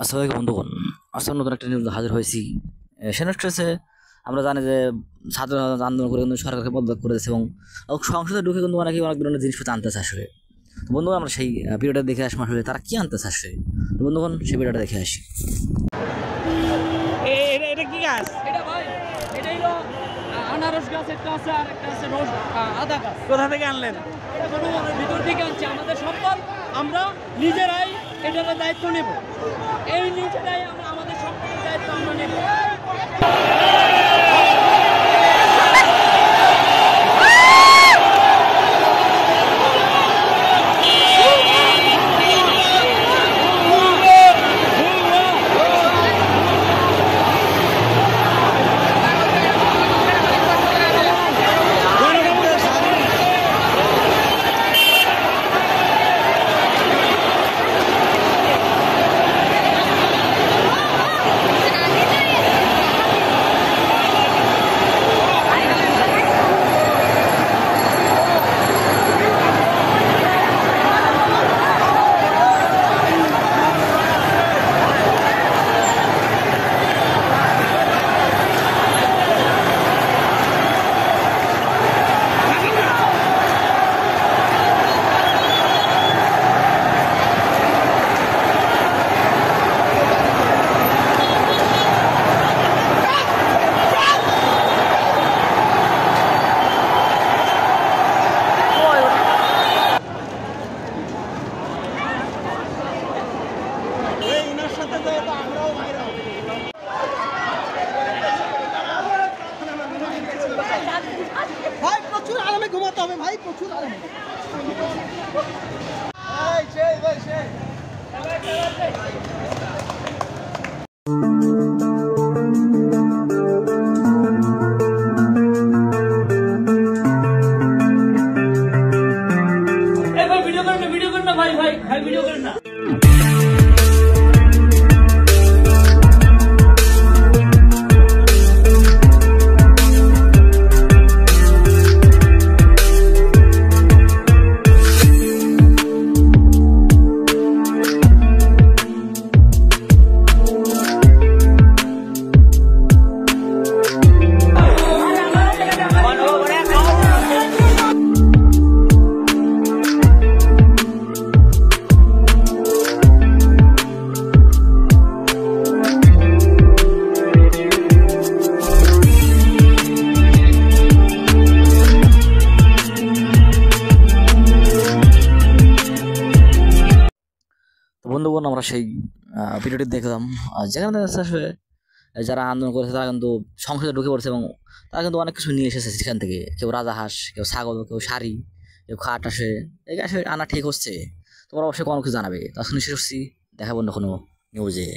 আসসালামু বন্ধুগণ, আজকে নতুন একটা নিউজ হাজির হয়েছি। সেনেটে আমরা জানি যে ছাত্র আন্দোলন করে কিন্তু সরকারকে পদত্যাগ করে দিয়েছে এবং সংসদে ঢুকে কিন্তু অনেক ধরনের জিনিসপত্র আনতেছে আসলে। তো বন্ধুগণ, আমরা সেই ভিডিওটা দেখে আসবো আসলে তারা কি আনতেছে আসলে। তো বন্ধুগণ, সেই ভিডিওটা দেখে আসি। এটা কি গাছ? এটা ভাই, এটা হলো আনারস গাছ, একটা আছে আর একটা আছে রোজ আদা গাছ। কোথা থেকে আনলেন? এটা বনবনের ভিতর থেকে আনছি। আমাদের সম্পদ, আমরা নিজেরাই এটার দায়িত্ব নেব। এই নিজেরাই আমরা আমাদের সম্পদের দায়িত্ব আমরা নেব। ভাই প্রচুর আরামে ঘুমাতে হবে, ভাই প্রচুর আরামে। ভিডিও করেন না ভাই, ভিডিও করেন না। বন্ধুগণ, আমরা সেই ভিডিওটি দেখলাম যেখানে আসলে যারা আন্দোলন করেছে তারা কিন্তু সংসদে ঢুকে পড়েছে এবং তারা কিন্তু অনেক কিছু নিয়ে এসেছে সেখান থেকে। কেউ রাজাহাঁস, কেউ ছাগল, কেউ শাড়ি, কেউ খাট আসে। এই আসলে আনা ঠিক হচ্ছে। তোমরা অবশ্যই কোনো কিছু জানাবে। তখন শেষ করছি, দেখাবো না কোনো নিউজে।